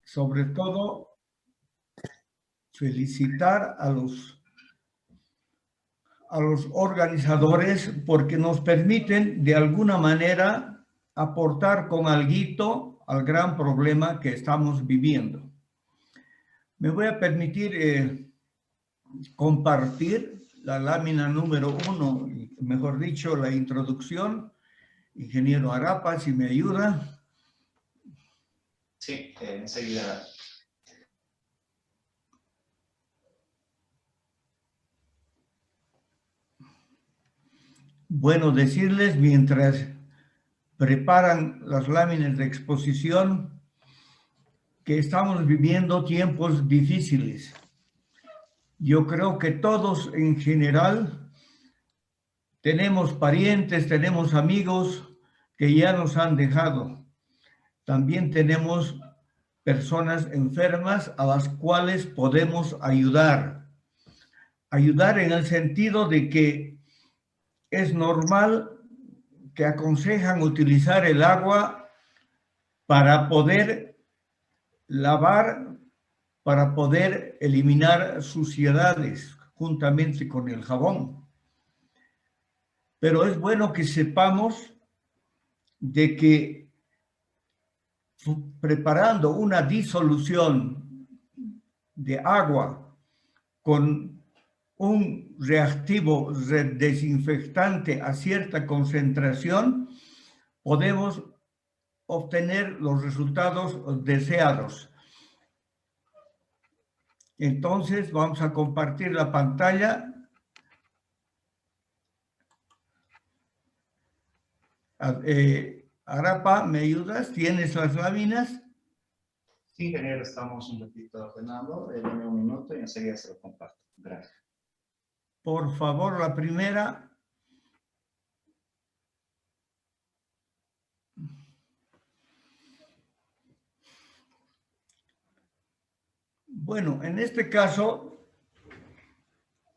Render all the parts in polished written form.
sobre todo felicitar a los organizadores porque nos permiten de alguna manera aportar con alguito al gran problema que estamos viviendo. Me voy a permitir compartir la lámina número 1, mejor dicho, la introducción. Ingeniero Arapa, si me ayuda. Sí, enseguida. Bueno, decirles mientras preparan las láminas de exposición que estamos viviendo tiempos difíciles. Yo creo que todos en general tenemos parientes, tenemos amigos que ya nos han dejado. También tenemos personas enfermas a las cuales podemos ayudar. Ayudar en el sentido de que es normal que aconsejan utilizar el agua para poder lavar, para poder eliminar suciedades juntamente con el jabón. Pero es bueno que sepamos de que preparando una disolución de agua con un reactivo desinfectante a cierta concentración, podemos obtener los resultados deseados. Entonces, vamos a compartir la pantalla. Arapa, ¿me ayudas? ¿Tienes las láminas? Sí, ingeniero, estamos un ratito ordenando. Dame un minuto y enseguida se lo comparto. Gracias. Por favor, la primera. Bueno, en este caso,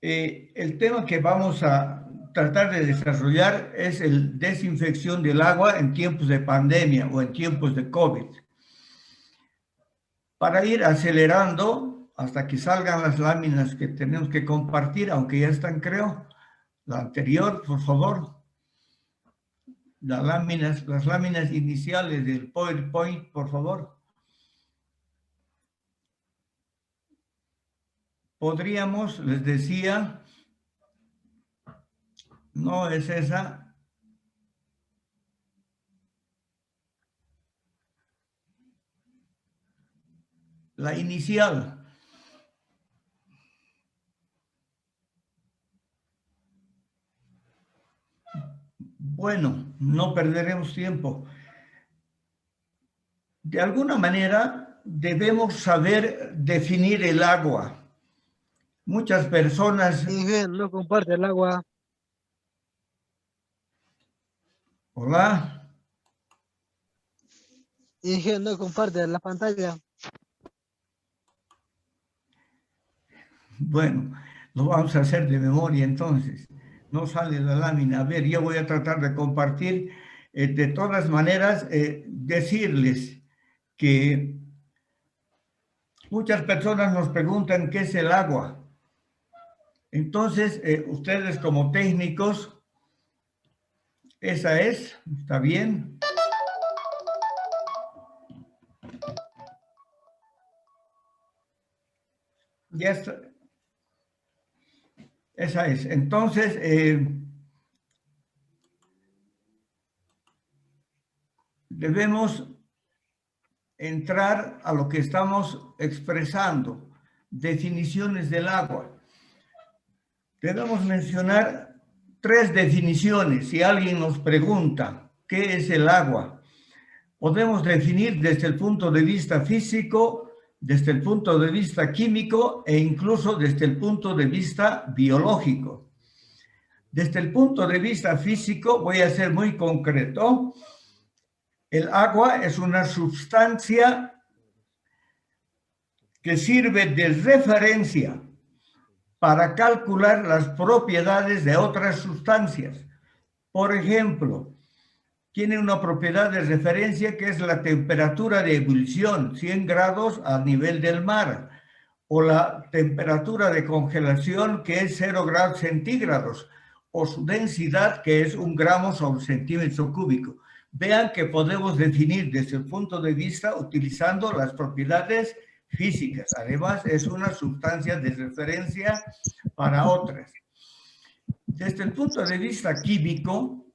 el tema que vamos a tratar de desarrollar es el desinfección del agua en tiempos de pandemia o en tiempos de COVID. Para ir acelerando hasta que salgan las láminas que tenemos que compartir, aunque ya están, creo. La anterior, por favor. Las láminas iniciales del PowerPoint, por favor. Podríamos, les decía, no es esa. La inicial. Bueno, no perderemos tiempo. De alguna manera debemos saber definir el agua. Muchas personas... No comparte el agua. Hola. No comparte la pantalla. Bueno, lo vamos a hacer de memoria entonces. No sale la lámina. A ver, yo voy a tratar de compartir. De todas maneras, decirles que muchas personas nos preguntan qué es el agua. Entonces, ustedes como técnicos, esa es, ¿está bien? Ya está. Esa es. Entonces, debemos entrar a lo que estamos expresando, definiciones del agua. Debemos mencionar 3 definiciones. Si alguien nos pregunta qué es el agua, podemos definir desde el punto de vista físico, desde el punto de vista químico e incluso desde el punto de vista biológico. Desde el punto de vista físico, voy a ser muy concreto. El agua es una sustancia que sirve de referencia para calcular las propiedades de otras sustancias. Por ejemplo, tiene una propiedad de referencia que es la temperatura de ebullición, 100 grados a nivel del mar, o la temperatura de congelación, que es 0 grados centígrados, o su densidad, que es 1 gramo sobre centímetro cúbico. Vean que podemos definir desde el punto de vista utilizando las propiedades físicas. Además, es una sustancia de referencia para otras. Desde el punto de vista químico,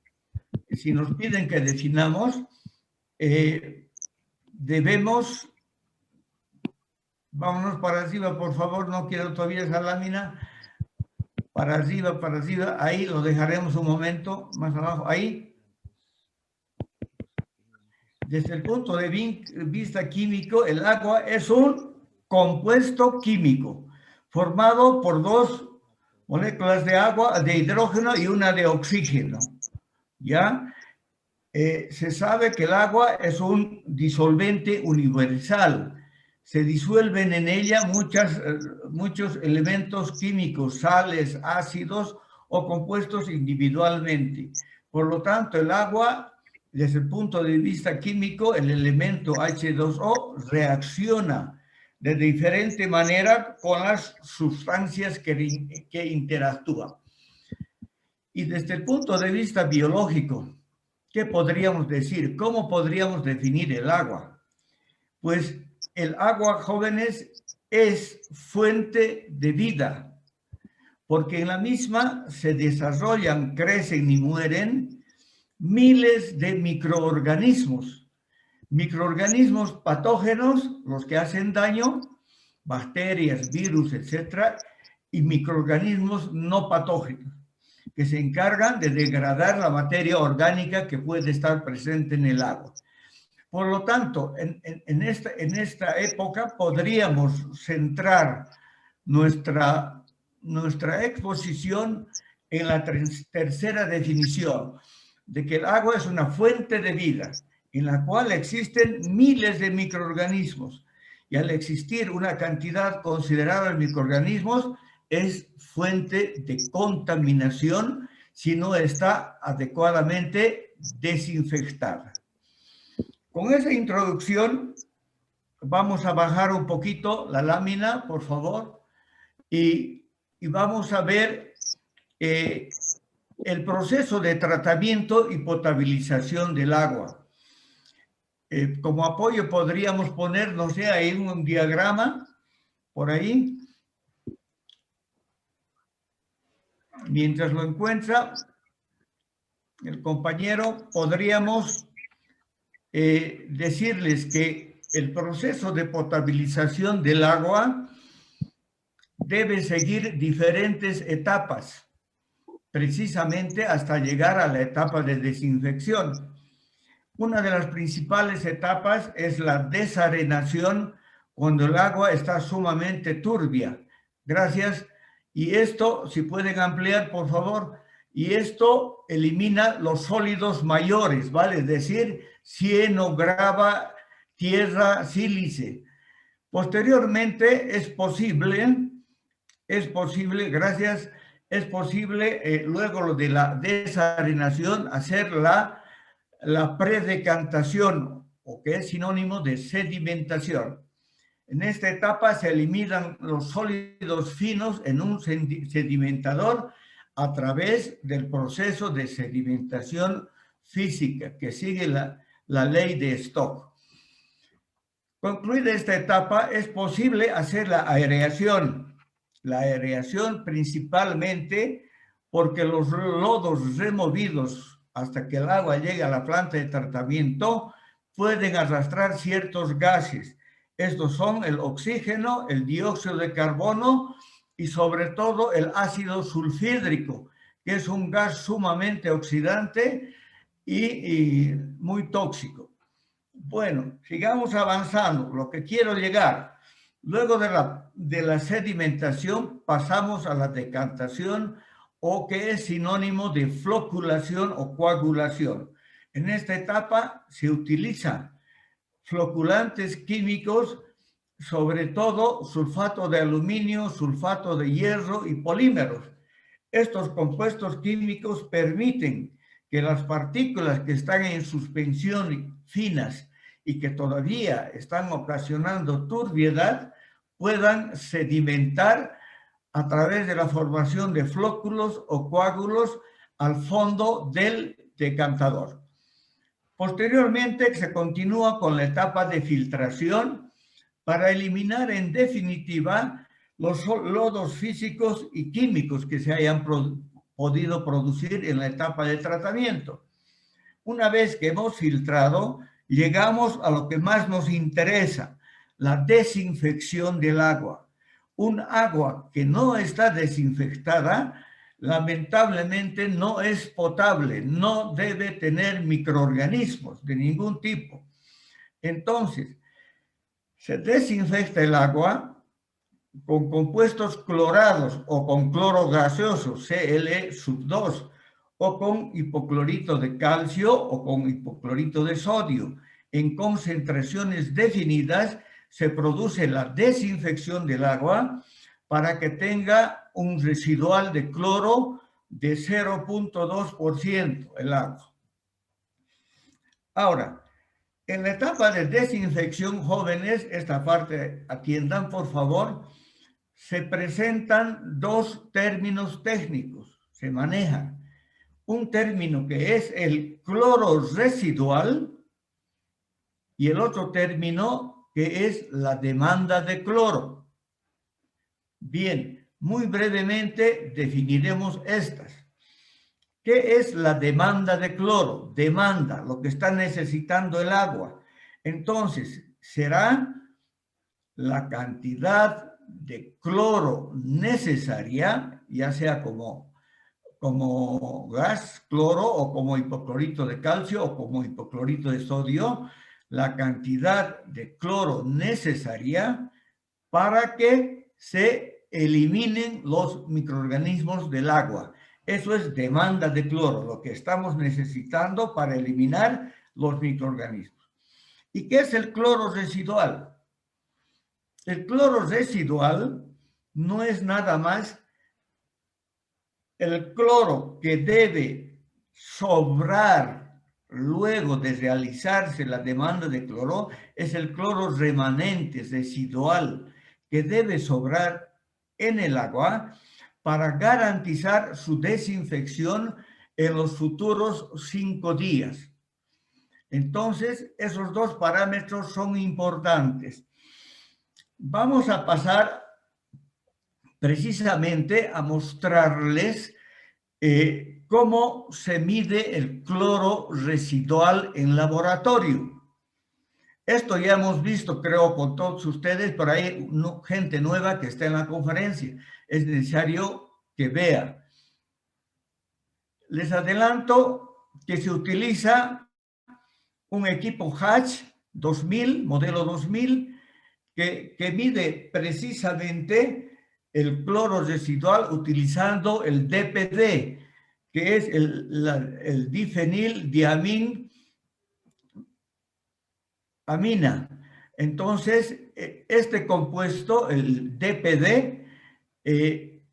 si nos piden que definamos, debemos... Vámonos para arriba, por favor, no quiero todavía esa lámina. Para arriba, ahí lo dejaremos un momento, más abajo, ahí. Desde el punto de vista químico, el agua es un compuesto químico formado por 2 moléculas de agua, de hidrógeno y una de oxígeno. ¿Ya? Se sabe que el agua es un disolvente universal. Se disuelven en ella muchos elementos químicos, sales, ácidos o compuestos individualmente. Por lo tanto, el agua, desde el punto de vista químico, el elemento H2O reacciona de diferente manera con las sustancias que interactúan. Y desde el punto de vista biológico, ¿qué podríamos decir? ¿Cómo podríamos definir el agua? Pues el agua, jóvenes, es fuente de vida, porque en la misma se desarrollan, crecen y mueren miles de microorganismos. Microorganismos patógenos, los que hacen daño, bacterias, virus, etcétera, y microorganismos no patógenos, que se encargan de degradar la materia orgánica que puede estar presente en el agua. Por lo tanto, en esta época podríamos centrar nuestra exposición en la tercera definición, de que el agua es una fuente de vida, en la cual existen miles de microorganismos, y al existir una cantidad considerable de microorganismos, es fuente de contaminación si no está adecuadamente desinfectada. Con esa introducción, vamos a bajar un poquito la lámina, por favor, y vamos a ver el proceso de tratamiento y potabilización del agua. Como apoyo podríamos poner, no sé, ahí un diagrama, por ahí. Mientras lo encuentra el compañero, podríamos decirles que el proceso de potabilización del agua debe seguir diferentes etapas, precisamente hasta llegar a la etapa de desinfección. Una de las principales etapas es la desarenación, cuando el agua está sumamente turbia. Gracias. Y esto, si pueden ampliar, por favor, y esto elimina los sólidos mayores, ¿vale? Es decir, cieno, grava, tierra, sílice. Posteriormente es posible, gracias, es posible luego de la desarenación hacer la predecantación, o que es sinónimo de sedimentación. En esta etapa se eliminan los sólidos finos en un sedimentador a través del proceso de sedimentación física que sigue la ley de Stock. Concluida esta etapa, es posible hacer la aireación. La aireación principalmente porque los lodos removidos hasta que el agua llegue a la planta de tratamiento pueden arrastrar ciertos gases. Estos son el oxígeno, el dióxido de carbono y sobre todo el ácido sulfídrico, que es un gas sumamente oxidante y muy tóxico. Bueno, sigamos avanzando. Lo que quiero llegar, luego de la sedimentación pasamos a la decantación, o que es sinónimo de floculación o coagulación. En esta etapa se utilizan floculantes químicos, sobre todo sulfato de aluminio, sulfato de hierro y polímeros. Estos compuestos químicos permiten que las partículas que están en suspensión finas y que todavía están ocasionando turbiedad puedan sedimentar a través de la formación de flóculos o coágulos al fondo del decantador. Posteriormente se continúa con la etapa de filtración para eliminar en definitiva los lodos físicos y químicos que se hayan podido producir en la etapa de tratamiento. Una vez que hemos filtrado, llegamos a lo que más nos interesa, la desinfección del agua. Un agua que no está desinfectada, lamentablemente no es potable, no debe tener microorganismos de ningún tipo. Entonces, se desinfecta el agua con compuestos clorados o con cloro gaseoso, Cl2, o con hipoclorito de calcio o con hipoclorito de sodio. En concentraciones definidas se produce la desinfección del agua para que tenga un residual de cloro de 0.2% el agua. Ahora, en la etapa de desinfección, jóvenes, esta parte atiendan por favor, se presentan dos términos técnicos, se manejan. Un término que es el cloro residual y el otro término que es la demanda de cloro. Bien, muy brevemente definiremos estas. ¿Qué es la demanda de cloro? Demanda, lo que está necesitando el agua. Entonces, será la cantidad de cloro necesaria, ya sea como gas, cloro, o como hipoclorito de calcio, o como hipoclorito de sodio, la cantidad de cloro necesaria para que se eliminen los microorganismos del agua. Eso es demanda de cloro, lo que estamos necesitando para eliminar los microorganismos. ¿Y qué es el cloro residual? El cloro residual no es nada más el cloro que debe sobrar luego de realizarse la demanda de cloro, es el cloro remanente, residual, que debe sobrar en el agua para garantizar su desinfección en los futuros 5 días. Entonces, esos dos parámetros son importantes. Vamos a pasar precisamente a mostrarles cómo se mide el cloro residual en laboratorio. Esto ya hemos visto, creo, con todos ustedes, pero hay gente nueva que está en la conferencia. Es necesario que vea. Les adelanto que se utiliza un equipo Hatch 2000, modelo 2000, que mide precisamente el cloro residual utilizando el DPD, que es el difenildiamina. Entonces, este compuesto, el DPD,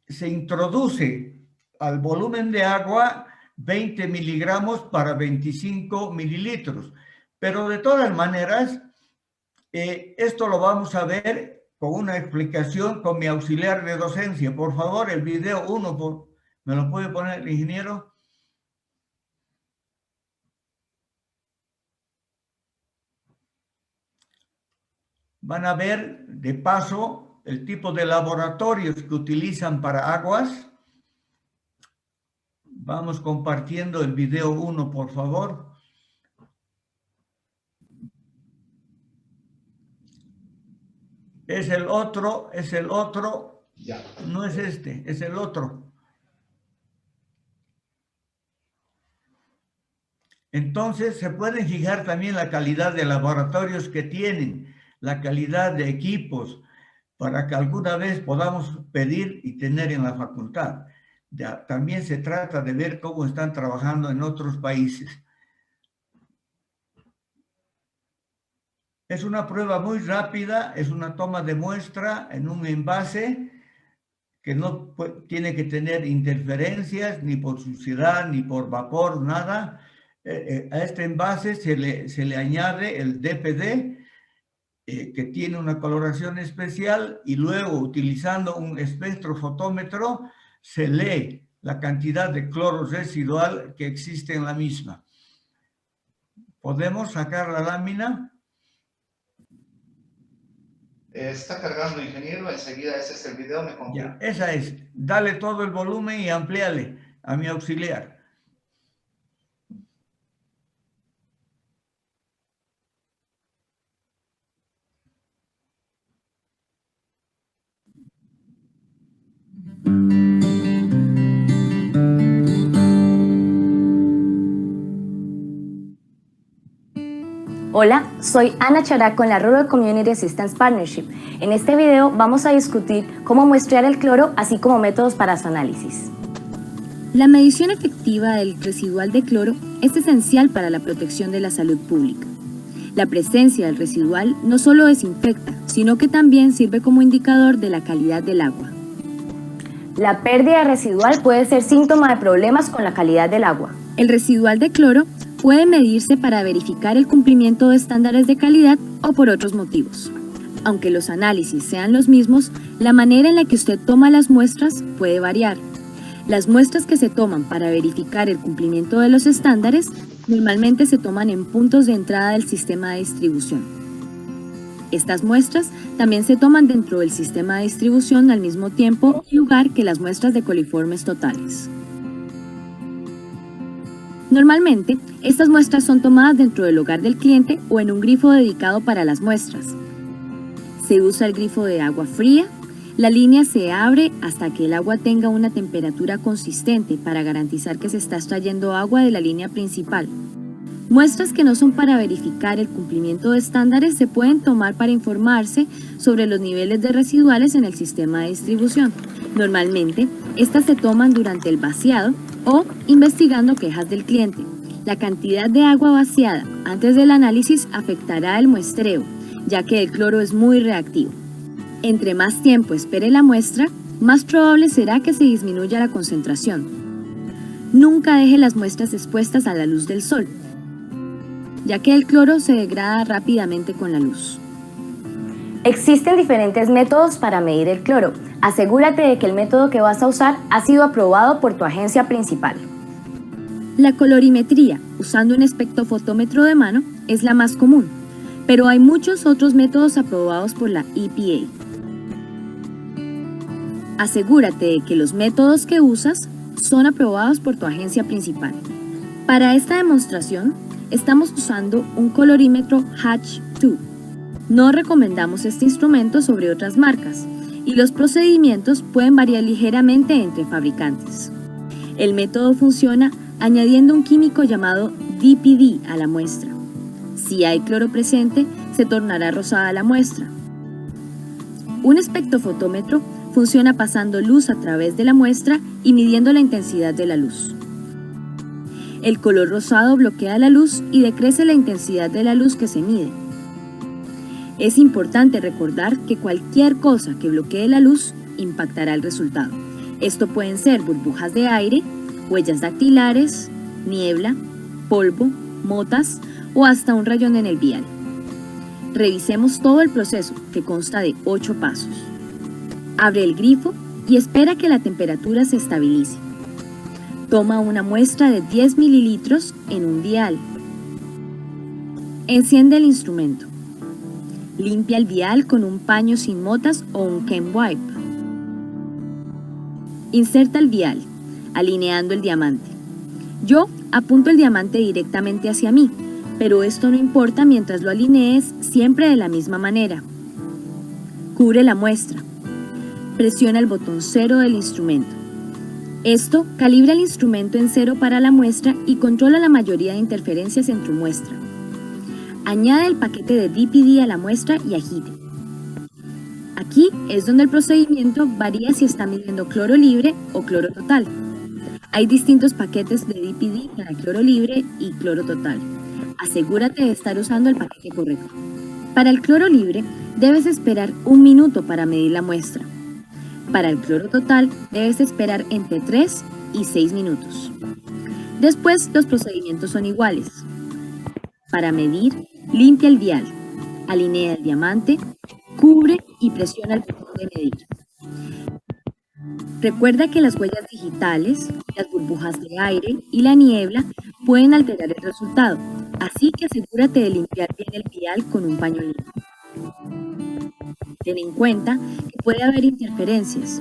se introduce al volumen de agua 20 miligramos para 25 mililitros. Pero de todas maneras, esto lo vamos a ver con una explicación con mi auxiliar de docencia. Por favor, el video 1, ¿me lo puede poner el ingeniero? Van a ver, de paso, el tipo de laboratorios que utilizan para aguas. Vamos compartiendo el video 1, por favor. Es el otro, Ya. no es este, es el otro. Entonces, se pueden fijar también la calidad de laboratorios que tienen, la calidad de equipos, para que alguna vez podamos pedir y tener en la facultad. Ya, también se trata de ver cómo están trabajando en otros países. Es una prueba muy rápida, es una toma de muestra en un envase que no tiene que tener interferencias ni por suciedad, ni por vapor, nada. A este envase se le añade el DPD, que tiene una coloración especial, y luego, utilizando un espectrofotómetro, se lee la cantidad de cloro residual que existe en la misma. ¿Podemos sacar la lámina? Está cargando, ingeniero. Enseguida ese es el video, me confirma. Ya, esa es. Dale todo el volumen y amplíale a mi auxiliar. Hola, soy Ana Chará con la Rural Community Assistance Partnership. En este video vamos a discutir cómo muestrear el cloro, así como métodos para su análisis. La medición efectiva del residual de cloro es esencial para la protección de la salud pública. La presencia del residual no solo desinfecta, sino que también sirve como indicador de la calidad del agua. La pérdida residual puede ser síntoma de problemas con la calidad del agua. El residual de cloro puede medirse para verificar el cumplimiento de estándares de calidad o por otros motivos. Aunque los análisis sean los mismos, la manera en la que usted toma las muestras puede variar. Las muestras que se toman para verificar el cumplimiento de los estándares normalmente se toman en puntos de entrada del sistema de distribución. Estas muestras también se toman dentro del sistema de distribución al mismo tiempo y lugar que las muestras de coliformes totales. Normalmente, estas muestras son tomadas dentro del hogar del cliente o en un grifo dedicado para las muestras. Se usa el grifo de agua fría. La línea se abre hasta que el agua tenga una temperatura consistente para garantizar que se está extrayendo agua de la línea principal. Muestras que no son para verificar el cumplimiento de estándares se pueden tomar para informarse sobre los niveles de residuales en el sistema de distribución. Normalmente, estas se toman durante el vaciado o investigando quejas del cliente. La cantidad de agua vaciada antes del análisis afectará el muestreo, ya que el cloro es muy reactivo. Entre más tiempo espere la muestra, más probable será que se disminuya la concentración. Nunca deje las muestras expuestas a la luz del sol, ya que el cloro se degrada rápidamente con la luz. Existen diferentes métodos para medir el cloro. Asegúrate de que el método que vas a usar ha sido aprobado por tu agencia principal. La colorimetría, usando un espectrofotómetro de mano, es la más común, pero hay muchos otros métodos aprobados por la EPA. Asegúrate de que los métodos que usas son aprobados por tu agencia principal. Para esta demostración, estamos usando un colorímetro Hatch 2. No recomendamos este instrumento sobre otras marcas y los procedimientos pueden variar ligeramente entre fabricantes. El método funciona añadiendo un químico llamado DPD a la muestra. Si hay cloro presente, se tornará rosada la muestra. Un espectrofotómetro funciona pasando luz a través de la muestra y midiendo la intensidad de la luz. El color rosado bloquea la luz y decrece la intensidad de la luz que se mide. Es importante recordar que cualquier cosa que bloquee la luz impactará el resultado. Esto pueden ser burbujas de aire, huellas dactilares, niebla, polvo, motas o hasta un rayón en el vial. Revisemos todo el proceso, que consta de 8 pasos. Abre el grifo y espera que la temperatura se estabilice. Toma una muestra de 10 mililitros en un vial. Enciende el instrumento. Limpia el vial con un paño sin motas o un Chem Wipe. Inserta el vial, alineando el diamante. Yo apunto el diamante directamente hacia mí, pero esto no importa mientras lo alinees siempre de la misma manera. Cubre la muestra. Presiona el botón 0 del instrumento. Esto calibra el instrumento en 0 para la muestra y controla la mayoría de interferencias en tu muestra. Añade el paquete de DPD a la muestra y agite. Aquí es donde el procedimiento varía si está midiendo cloro libre o cloro total. Hay distintos paquetes de DPD para cloro libre y cloro total. Asegúrate de estar usando el paquete correcto. Para el cloro libre, debes esperar 1 minuto para medir la muestra. Para el cloro total debes esperar entre 3 y 6 minutos. Después los procedimientos son iguales. Para medir, limpia el vial, alinea el diamante, cubre y presiona el botón de medir. Recuerda que las huellas digitales, las burbujas de aire y la niebla pueden alterar el resultado, así que asegúrate de limpiar bien el vial con un paño limpio. Ten en cuenta que puede haber interferencias.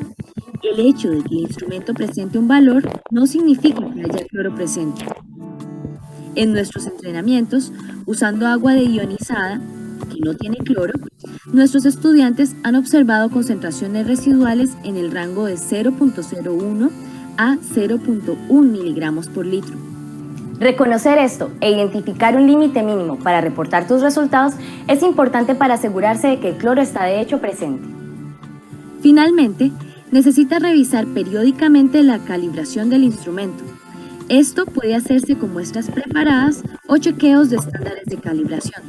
El hecho de que el instrumento presente un valor no significa que haya cloro presente. En nuestros entrenamientos, usando agua deionizada, que no tiene cloro, nuestros estudiantes han observado concentraciones residuales en el rango de 0.01 a 0.1 miligramos por litro. Reconocer esto e identificar un límite mínimo para reportar tus resultados es importante para asegurarse de que el cloro está de hecho presente. Finalmente, necesitas revisar periódicamente la calibración del instrumento. Esto puede hacerse con muestras preparadas o chequeos de estándares de calibración.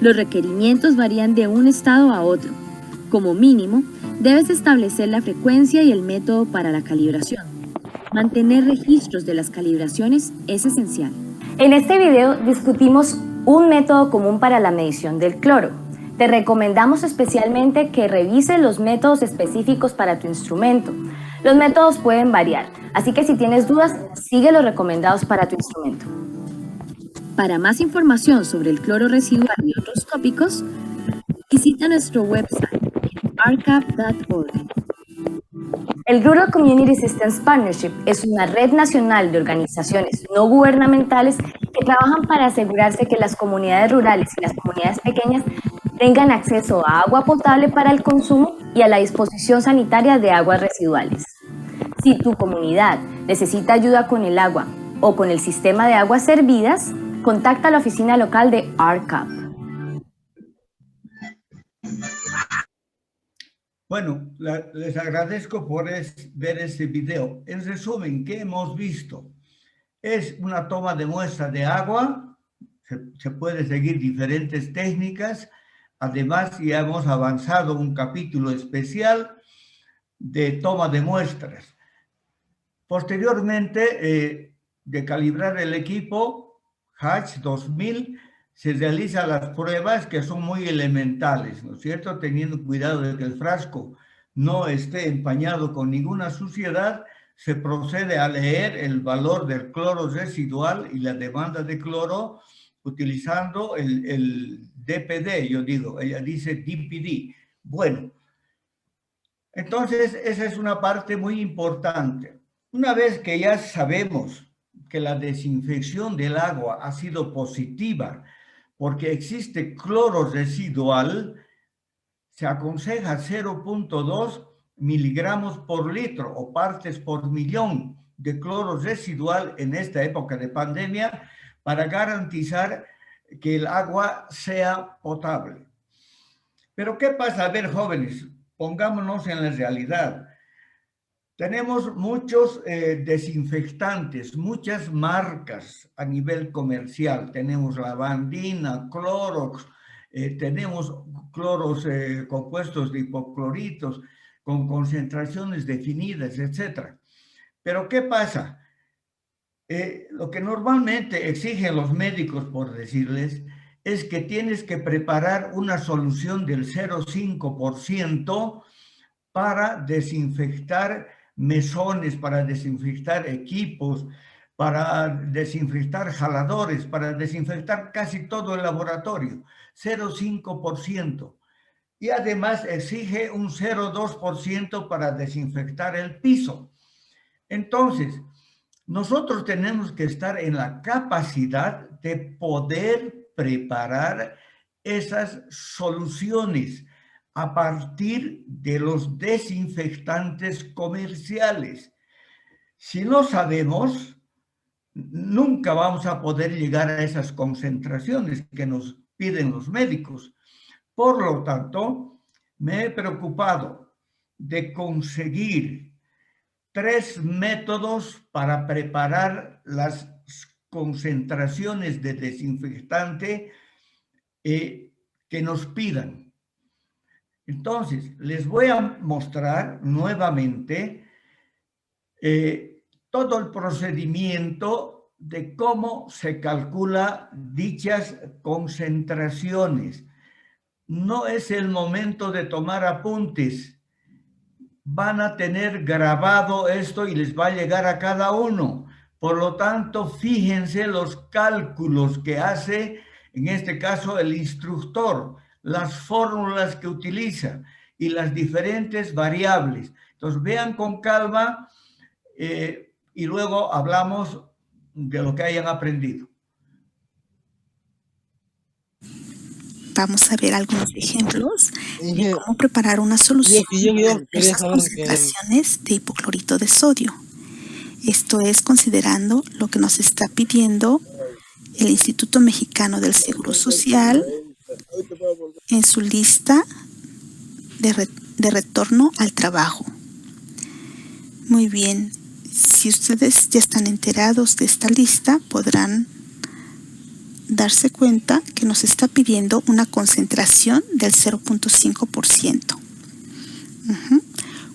Los requerimientos varían de un estado a otro. Como mínimo, debes establecer la frecuencia y el método para la calibración. Mantener registros de las calibraciones es esencial. En este video discutimos un método común para la medición del cloro. Te recomendamos especialmente que revises los métodos específicos para tu instrumento. Los métodos pueden variar, así que si tienes dudas, sigue los recomendados para tu instrumento. Para más información sobre el cloro residual y otros tópicos, visita nuestro website en rcap.org. El Rural Community Systems Partnership es una red nacional de organizaciones no gubernamentales que trabajan para asegurarse que las comunidades rurales y las comunidades pequeñas tengan acceso a agua potable para el consumo y a la disposición sanitaria de aguas residuales. Si tu comunidad necesita ayuda con el agua o con el sistema de aguas servidas, contacta a la oficina local de RCAP. Bueno, les agradezco por ver este video. En resumen, ¿qué hemos visto? Es una toma de muestra de agua. Se puede seguir diferentes técnicas. Además, ya hemos avanzado un capítulo especial de toma de muestras. Posteriormente, de calibrar el equipo Hatch 2000, se realizan las pruebas que son muy elementales, ¿no es cierto? Teniendo cuidado de que el frasco no esté empañado con ninguna suciedad, se procede a leer el valor del cloro residual y la demanda de cloro utilizando el DPD, yo digo, ella dice DPD. Bueno, entonces esa es una parte muy importante. Una vez que ya sabemos que la desinfección del agua ha sido positiva, porque existe cloro residual, se aconseja 0.2 miligramos por litro o partes por millón de cloro residual en esta época de pandemia para garantizar que el agua sea potable. Pero ¿qué pasa? A ver, jóvenes, pongámonos en la realidad. Tenemos muchos desinfectantes, muchas marcas a nivel comercial. Tenemos lavandina, Clorox, tenemos cloros compuestos de hipocloritos con concentraciones definidas, etc. Pero ¿qué pasa? Lo que normalmente exigen los médicos, por decirles, es que tienes que preparar una solución del 0,5% para desinfectar mesones, para desinfectar equipos, para desinfectar jaladores, para desinfectar casi todo el laboratorio, 0,5%. Y además exige un 0,2% para desinfectar el piso. Entonces, nosotros tenemos que estar en la capacidad de poder preparar esas soluciones a partir de los desinfectantes comerciales. Si no sabemos, nunca vamos a poder llegar a esas concentraciones que nos piden los médicos. Por lo tanto, me he preocupado de conseguir 3 métodos para preparar las concentraciones de desinfectante que nos pidan. Entonces, les voy a mostrar nuevamente todo el procedimiento de cómo se calcula dichas concentraciones. No es el momento de tomar apuntes. Van a tener grabado esto y les va a llegar a cada uno. Por lo tanto, fíjense los cálculos que hace, en este caso, el instructor, las fórmulas que utiliza y las diferentes variables. Entonces, vean con calma y luego hablamos de lo que hayan aprendido. Vamos a ver algunos ejemplos de cómo preparar una solución para diversas concentraciones de hipoclorito de sodio. Esto es considerando lo que nos está pidiendo el Instituto Mexicano del Seguro Social en su lista de retorno al trabajo. Muy bien, si ustedes ya están enterados de esta lista, podrán darse cuenta que nos está pidiendo una concentración del 0.5%.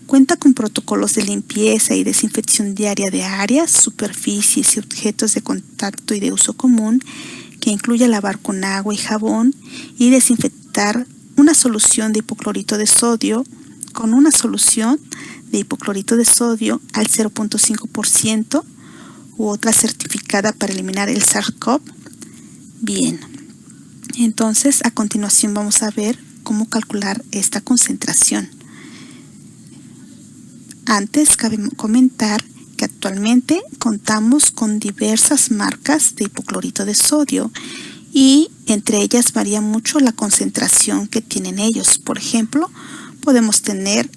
Cuenta con protocolos de limpieza y desinfección diaria de áreas, superficies y objetos de contacto y de uso común, que incluye lavar con agua y jabón y desinfectar una solución de hipoclorito de sodio con una solución de hipoclorito de sodio al 0.5% u otra certificada para eliminar el SARS-CoV. Bien, entonces a continuación vamos a ver cómo calcular esta concentración. Antes cabe comentar que actualmente contamos con diversas marcas de hipoclorito de sodio y entre ellas varía mucho la concentración que tienen ellos. Por ejemplo, podemos tener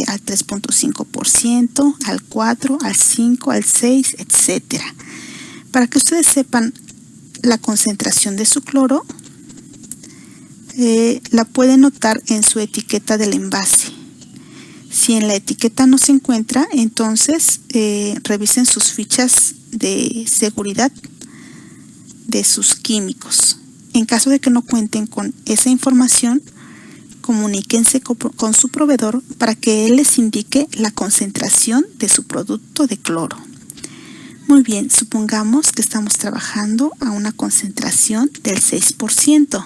al 3.5%, al 4%, al 5%, al 6%, etc. Para que ustedes sepan la concentración de su cloro, la pueden notar en su etiqueta del envase. Si en la etiqueta no se encuentra, entonces revisen sus fichas de seguridad de sus químicos. En caso de que no cuenten con esa información, comuníquense con su proveedor para que él les indique la concentración de su producto de cloro. Muy bien, supongamos que estamos trabajando a una concentración del 6%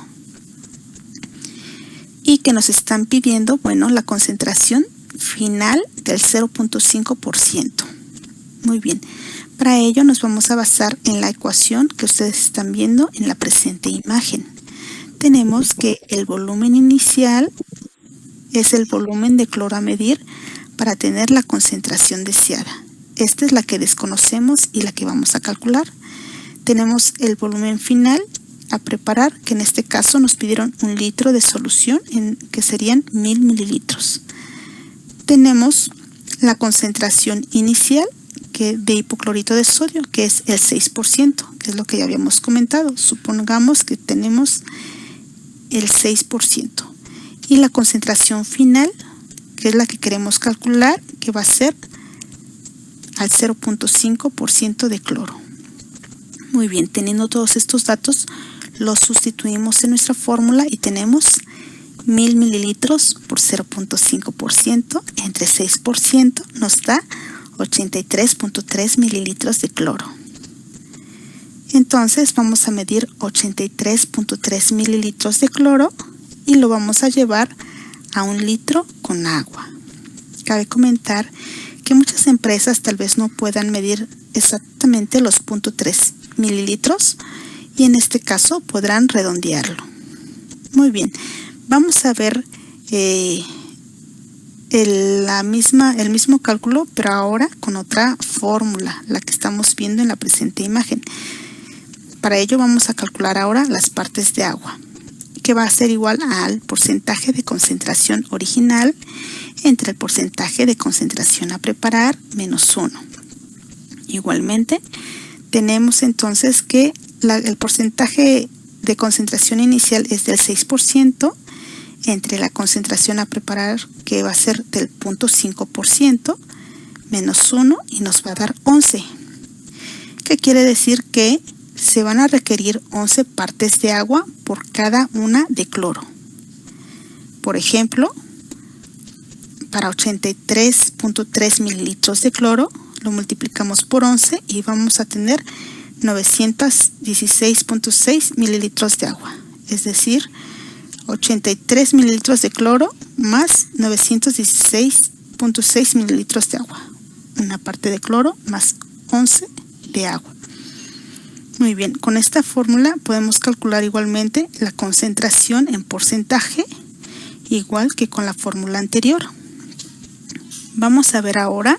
y que nos están pidiendo, la concentración final del 0.5%. Muy bien, para ello nos vamos a basar en la ecuación que ustedes están viendo en la presente imagen. Tenemos que el volumen inicial es el volumen de cloro a medir para tener la concentración deseada. Esta es la que desconocemos y la que vamos a calcular. Tenemos el volumen final a preparar, que en este caso nos pidieron 1 litro de solución, que serían 1000 mililitros. Tenemos la concentración inicial de hipoclorito de sodio, que es el 6%, que es lo que ya habíamos comentado. Supongamos que tenemos el 6%. Y la concentración final, que es la que queremos calcular, que va a ser al 0.5% de cloro. Muy bien, teniendo todos estos datos, los sustituimos en nuestra fórmula y tenemos 1000 mililitros por 0.5% entre 6% nos da 83.3 mililitros de cloro. Entonces vamos a medir 83.3 mililitros de cloro y lo vamos a llevar a 1 litro con agua. Cabe comentar que muchas empresas tal vez no puedan medir exactamente los 0.3 mililitros y en este caso podrán redondearlo. Muy bien, vamos a ver el mismo cálculo, pero ahora con otra fórmula, la que estamos viendo en la presente imagen. Para ello vamos a calcular ahora las partes de agua, que va a ser igual al porcentaje de concentración original entre el porcentaje de concentración a preparar menos 1. Igualmente, tenemos entonces que el porcentaje de concentración inicial es del 6% entre la concentración a preparar, que va a ser del 0.5%, menos 1 y nos va a dar 11. ¿Qué quiere decir? Que se van a requerir 11 partes de agua por cada una de cloro. Por ejemplo, para 83.3 mililitros de cloro, lo multiplicamos por 11 y vamos a tener 916.6 mililitros de agua. Es decir, 83 mililitros de cloro más 916.6 mililitros de agua. Una parte de cloro más 11 de agua. Muy bien, con esta fórmula podemos calcular igualmente la concentración en porcentaje, igual que con la fórmula anterior. Vamos a ver ahora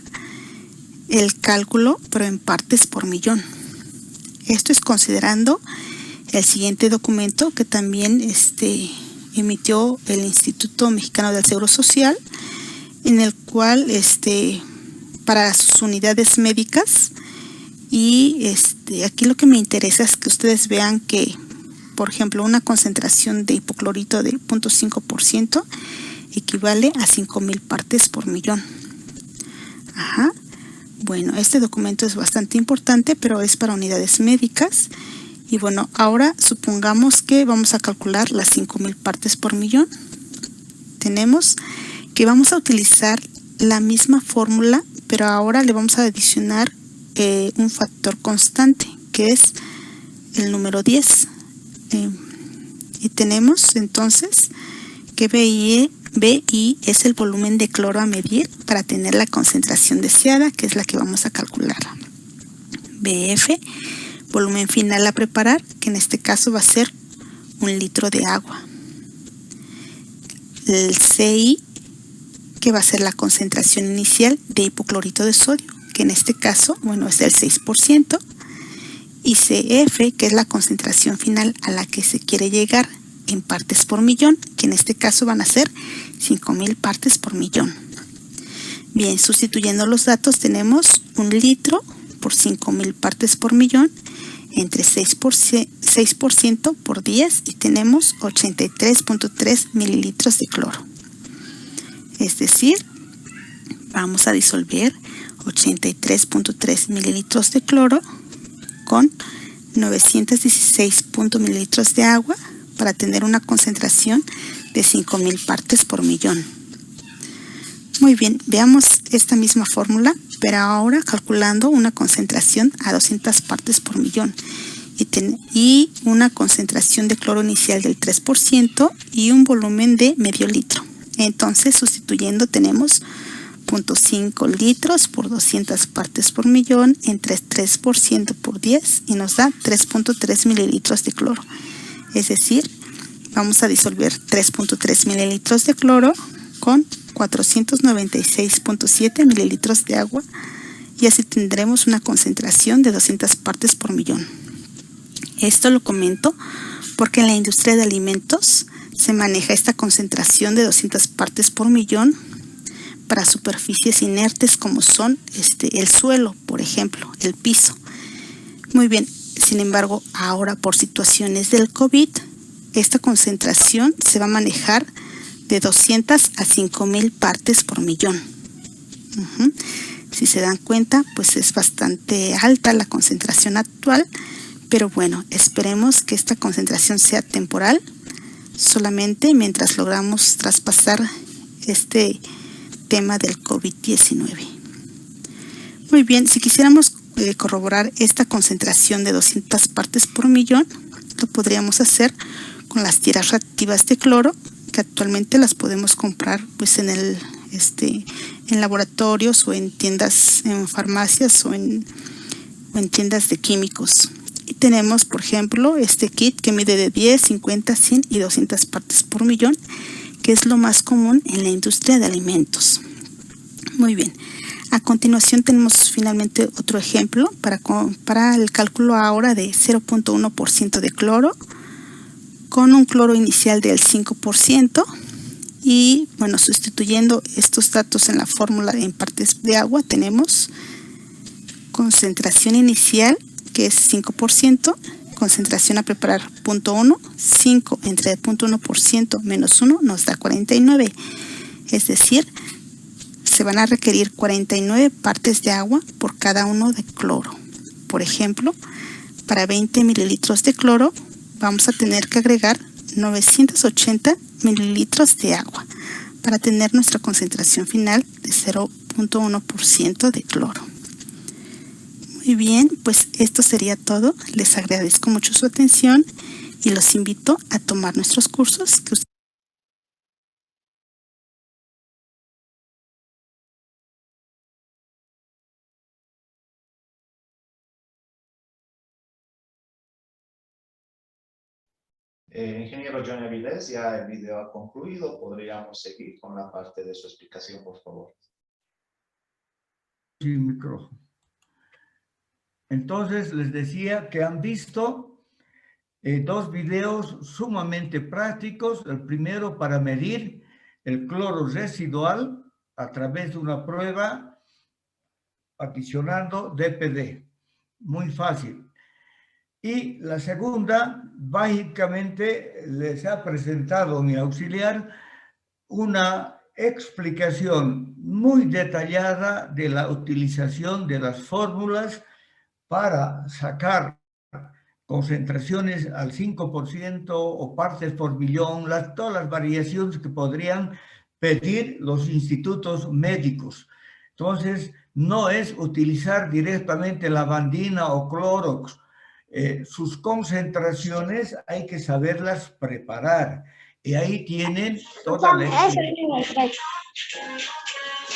el cálculo, pero en partes por millón. Esto es considerando el siguiente documento que también emitió el Instituto Mexicano del Seguro Social, en el cual para sus unidades médicas. Y aquí lo que me interesa es que ustedes vean que, por ejemplo, una concentración de hipoclorito de 0.5% equivale a 5,000 partes por millón. Ajá. Bueno, este documento es bastante importante, pero es para unidades médicas. Y bueno, ahora supongamos que vamos a calcular las 5,000 partes por millón. Tenemos que vamos a utilizar la misma fórmula, pero ahora le vamos a adicionar un factor constante, que es el número 10. Y tenemos entonces que BI es el volumen de cloro a medir para tener la concentración deseada, que es la que vamos a calcular. BF, volumen final a preparar, que en este caso va a ser 1 litro de agua. El CI, que va a ser la concentración inicial de hipoclorito de sodio, que en este caso, bueno, es del 6%, y CF, que es la concentración final a la que se quiere llegar en partes por millón, que en este caso van a ser 5,000 partes por millón. Bien, sustituyendo los datos tenemos 1 litro por 5,000 partes por millón entre 6% por 10 y tenemos 83.3 mililitros de cloro. Es decir, vamos a disolver 83.3 mililitros de cloro con 916 mililitros de agua para tener una concentración de 5,000 partes por millón. Muy bien, veamos esta misma fórmula, pero ahora calculando una concentración a 200 partes por millón y una concentración de cloro inicial del 3% y un volumen de medio litro. Entonces, sustituyendo tenemos 0.5 litros por 200 partes por millón entre 3% por 10 y nos da 3.3 mililitros de cloro. Es decir, vamos a disolver 3.3 mililitros de cloro con 496.7 mililitros de agua y así tendremos una concentración de 200 partes por millón. Esto lo comento porque en la industria de alimentos se maneja esta concentración de 200 partes por millón para superficies inertes como son el suelo, por ejemplo, el piso. Muy bien, sin embargo, ahora por situaciones del COVID, esta concentración se va a manejar de 200 a 5,000 partes por millón. Si se dan cuenta, pues es bastante alta la concentración actual, pero bueno, esperemos que esta concentración sea temporal, solamente mientras logramos traspasar este tema del COVID-19. Muy bien, si quisiéramos corroborar esta concentración de 200 partes por millón, lo podríamos hacer con las tiras reactivas de cloro, que actualmente las podemos comprar pues en laboratorios o en tiendas, en farmacias o en tiendas de químicos. Y tenemos, por ejemplo, este kit que mide de 10, 50, 100 y 200 partes por millón, que es lo más común en la industria de alimentos. Muy bien. A continuación tenemos finalmente otro ejemplo para el cálculo ahora de 0.1% de cloro con un cloro inicial del 5% y bueno, sustituyendo estos datos en la fórmula en partes de agua tenemos concentración inicial que es 5%, concentración a preparar 0.1, 5 entre 0.1% menos 1 nos da 49, es decir, se van a requerir 49 partes de agua por cada uno de cloro. Por ejemplo, para 20 mililitros de cloro vamos a tener que agregar 980 mililitros de agua para tener nuestra concentración final de 0.1% de cloro. Muy bien, pues esto sería todo. Les agradezco mucho su atención y los invito a tomar nuestros cursos que Ingeniero Johnny Avilés, ya el video ha concluido. Podríamos seguir con la parte de su explicación, por favor. Sin micrófono. Entonces, les decía que han visto dos videos sumamente prácticos. El primero para medir el cloro residual a través de una prueba adicionando DPD. Muy fácil. Y la segunda, básicamente, les ha presentado mi auxiliar una explicación muy detallada de la utilización de las fórmulas para sacar concentraciones al 5% o partes por millón, todas las variaciones que podrían pedir los institutos médicos. Entonces, no es utilizar directamente lavandina o clorox. Sus concentraciones hay que saberlas preparar. Y ahí tienen toda la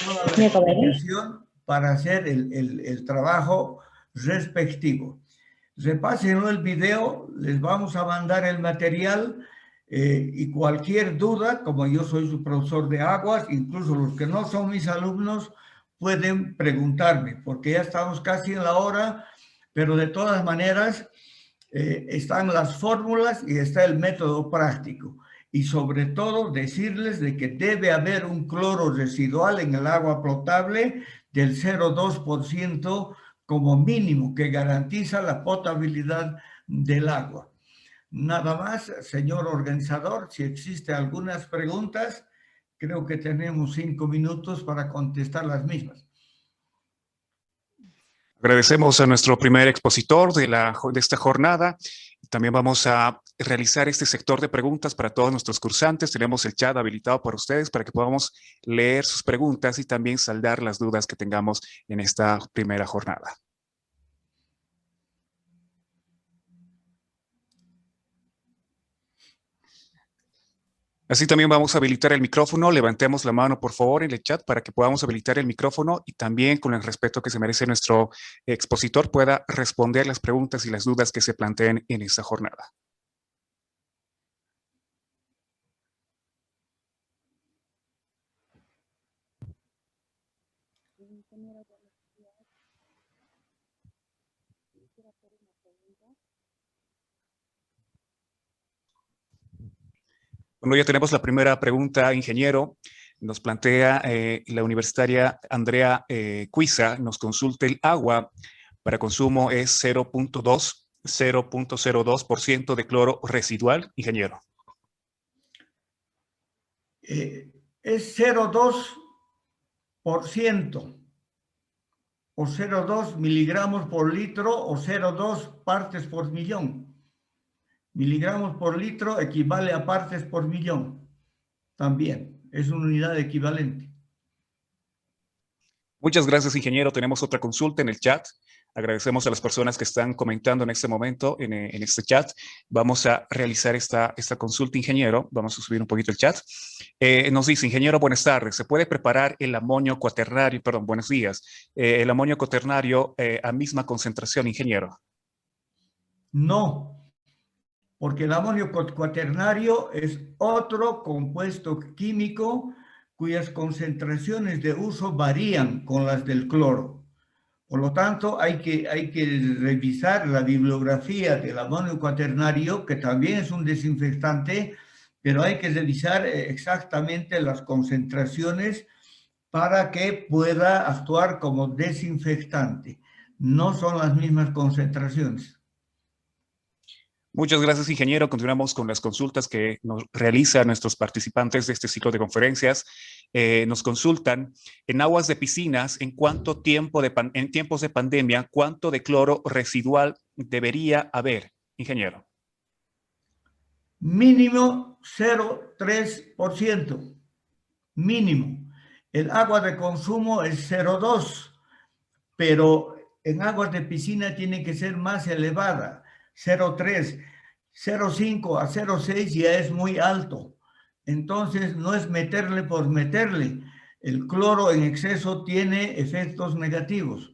explicación para hacer el trabajo respectivo. Repásenlo el video, les vamos a mandar el material y cualquier duda, como yo soy su profesor de aguas, incluso los que no son mis alumnos pueden preguntarme, porque ya estamos casi en la hora, pero de todas maneras están las fórmulas y está el método práctico. Y sobre todo decirles de que debe haber un cloro residual en el agua potable del 0,2% como mínimo, que garantiza la potabilidad del agua. Nada más, señor organizador, si existen algunas preguntas, creo que tenemos 5 minutos para contestar las mismas. Agradecemos a nuestro primer expositor de esta jornada. También vamos a realizar este sector de preguntas para todos nuestros cursantes. Tenemos el chat habilitado para ustedes para que podamos leer sus preguntas y también saldar las dudas que tengamos en esta primera jornada. Así también vamos a habilitar el micrófono. Levantemos la mano, por favor, en el chat para que podamos habilitar el micrófono y también, con el respeto que se merece nuestro expositor, pueda responder las preguntas y las dudas que se planteen en esta jornada. Bueno, ya tenemos la primera pregunta, ingeniero. Nos plantea la universitaria Andrea Cuiza, nos consulta: el agua para consumo es 0.02% de cloro residual, ingeniero. Es 0,2% o 0,2 miligramos por litro o 0,2 partes por millón. Miligramos por litro equivale a partes por millón. También es una unidad equivalente. Muchas gracias, ingeniero. Tenemos otra consulta en el chat. Agradecemos a las personas que están comentando en este momento en este chat. Vamos a realizar esta consulta, ingeniero. Vamos a subir un poquito el chat. Nos dice: ingeniero, buenas tardes. ¿Se puede preparar el amonio cuaternario? Perdón, buenos días. El amonio cuaternario a misma concentración, ingeniero. No, porque el amonio cuaternario es otro compuesto químico cuyas concentraciones de uso varían con las del cloro. Por lo tanto, hay que revisar la bibliografía del amonio cuaternario, que también es un desinfectante, pero hay que revisar exactamente las concentraciones para que pueda actuar como desinfectante. No son las mismas concentraciones. Muchas gracias, ingeniero. Continuamos con las consultas que nos realizan nuestros participantes de este ciclo de conferencias. Nos consultan: en aguas de piscinas, en tiempos de pandemia, ¿cuánto de cloro residual debería haber, ingeniero? Mínimo 0,3%. mínimo. El agua de consumo es 0,2, pero en aguas de piscina tiene que ser más elevada, 0,3, 0,5 a 0,6 ya es muy alto. Entonces no es meterle por meterle. El cloro en exceso tiene efectos negativos.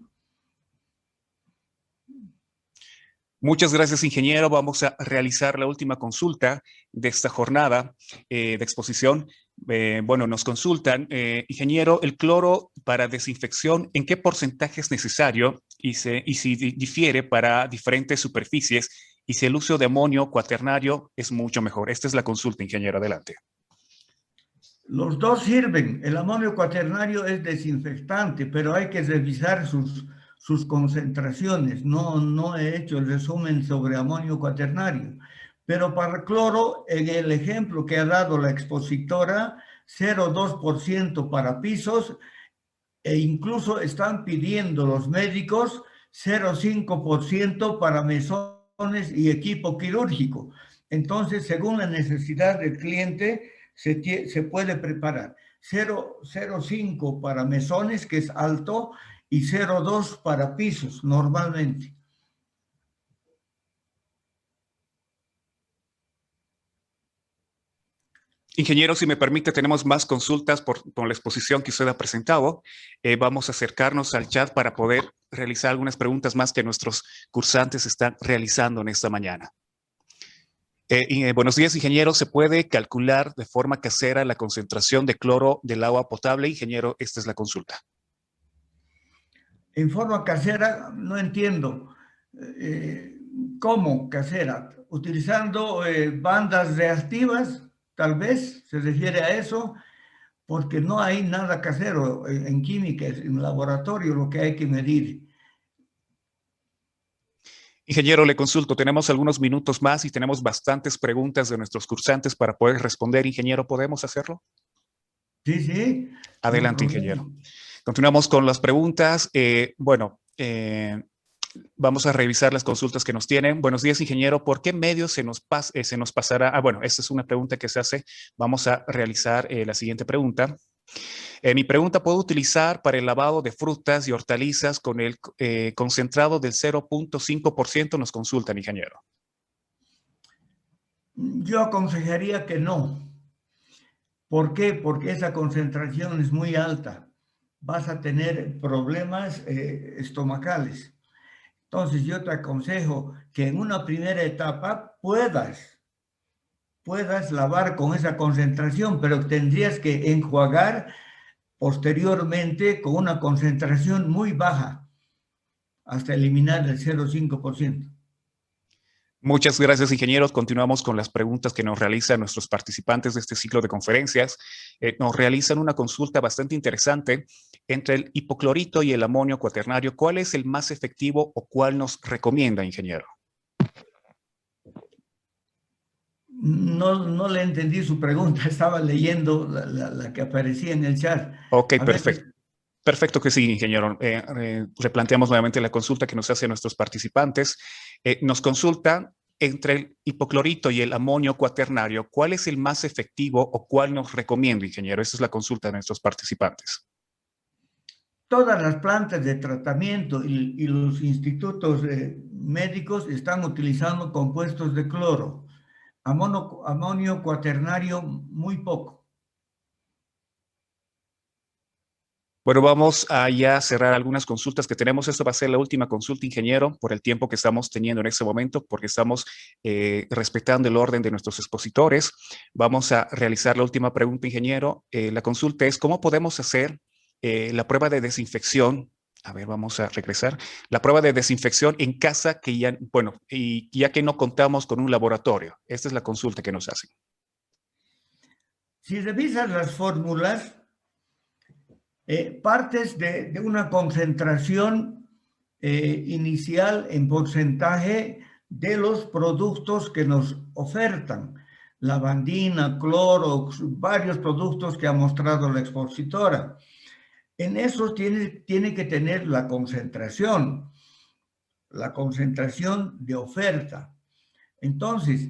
Muchas gracias, ingeniero. Vamos a realizar la última consulta de esta jornada de exposición. Bueno, nos consultan, ingeniero, el cloro para desinfección, ¿en qué porcentaje es necesario y si difiere para diferentes superficies y si el uso de amonio cuaternario es mucho mejor? Esta es la consulta, ingeniero. Adelante. Los dos sirven. El amonio cuaternario es desinfectante, pero hay que revisar sus concentraciones. No he hecho el resumen sobre amonio cuaternario. Pero para cloro, en el ejemplo que ha dado la expositora, 0,2% para pisos e incluso están pidiendo los médicos 0,5% para mesones y equipo quirúrgico. Entonces, según la necesidad del cliente, se puede preparar 0,5 para mesones, que es alto, y 0,2 para pisos, normalmente. Ingeniero, si me permite, tenemos más consultas por la exposición que usted ha presentado. Vamos a acercarnos al chat para poder realizar algunas preguntas más que nuestros cursantes están realizando en esta mañana. Buenos días, ingeniero. ¿Se puede calcular de forma casera la concentración de cloro del agua potable? Ingeniero, esta es la consulta. En forma casera, no entiendo. ¿Cómo casera? ¿Utilizando bandas reactivas? Tal vez se refiere a eso, porque no hay nada casero en química, en laboratorio lo que hay que medir. Ingeniero, le consulto, tenemos algunos minutos más y tenemos bastantes preguntas de nuestros cursantes para poder responder. Ingeniero, ¿podemos hacerlo? Sí, sí. Adelante, ingeniero. Continuamos con las preguntas. Vamos a revisar las consultas que nos tienen. Buenos días, ingeniero. ¿Por qué medio se nos pasará? Bueno, esta es una pregunta que se hace. Vamos a realizar la siguiente pregunta. Mi pregunta, ¿puedo utilizar para el lavado de frutas y hortalizas con el concentrado del 0,5%? Nos consultan, ingeniero. Yo aconsejaría que no. ¿Por qué? Porque esa concentración es muy alta. Vas a tener problemas estomacales. Entonces, yo te aconsejo que en una primera etapa puedas lavar con esa concentración, pero tendrías que enjuagar posteriormente con una concentración muy baja hasta eliminar el 0,5%. Muchas gracias, ingenieros. Continuamos con las preguntas que nos realizan nuestros participantes de este ciclo de conferencias. Nos realizan una consulta bastante interesante entre el hipoclorito y el amonio cuaternario. ¿Cuál es el más efectivo o cuál nos recomienda, ingeniero? No le entendí su pregunta. Estaba leyendo la que aparecía en el chat. Ok, perfecto. Perfecto que sí, ingeniero. Replanteamos nuevamente la consulta que nos hacen nuestros participantes. Nos consultan entre el hipoclorito y el amonio cuaternario. ¿Cuál es el más efectivo o cuál nos recomienda, ingeniero? Esa es la consulta de nuestros participantes. Todas las plantas de tratamiento y los institutos médicos están utilizando compuestos de cloro. Amonio cuaternario, muy poco. Bueno, vamos a ya cerrar algunas consultas que tenemos. Esto va a ser la última consulta, ingeniero, por el tiempo que estamos teniendo en este momento, porque estamos respetando el orden de nuestros expositores. Vamos a realizar la última pregunta, ingeniero. La consulta es, ¿cómo podemos hacer la prueba de desinfección? A ver, vamos a regresar. La prueba de desinfección en casa, ya que no contamos con un laboratorio. Esta es la consulta que nos hacen. Si revisas las fórmulas, partes de una concentración inicial en porcentaje de los productos que nos ofertan. Lavandina, cloro, varios productos que ha mostrado la expositora. En esos tiene que tener la concentración de oferta. Entonces,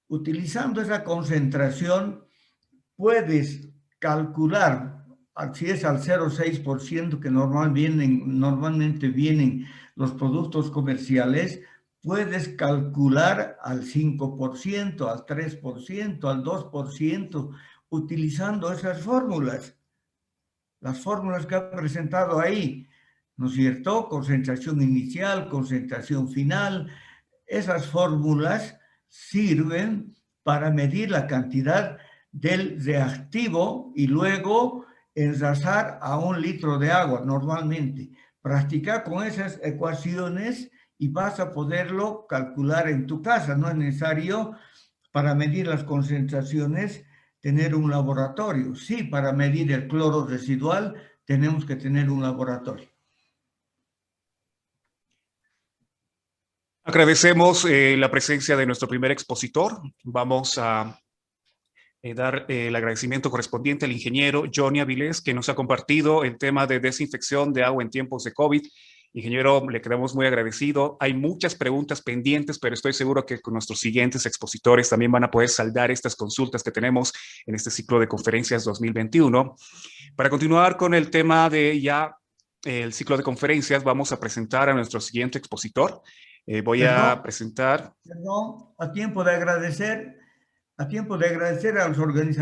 utilizando esa concentración, puedes calcular, si es al 0,6% que normalmente vienen los productos comerciales, puedes calcular al 5%, al 3%, al 2%, utilizando esas fórmulas. Las fórmulas que ha presentado ahí, ¿no es cierto? Concentración inicial, concentración final. Esas fórmulas sirven para medir la cantidad del reactivo y luego envasar a 1 litro de agua normalmente. Practica con esas ecuaciones y vas a poderlo calcular en tu casa. No es necesario para medir las concentraciones tener un laboratorio. Sí, para medir el cloro residual tenemos que tener un laboratorio. Agradecemos la presencia de nuestro primer expositor. Vamos a dar el agradecimiento correspondiente al ingeniero Johnny Avilés, que nos ha compartido el tema de desinfección de agua en tiempos de COVID. Ingeniero, le quedamos muy agradecido. Hay muchas preguntas pendientes, pero estoy seguro que con nuestros siguientes expositores también van a poder saldar estas consultas que tenemos en este ciclo de conferencias 2021. Para continuar con el tema de ya el ciclo de conferencias, vamos a presentar a nuestro siguiente expositor. Voy a presentar... Perdón, a tiempo de agradecer a los organizadores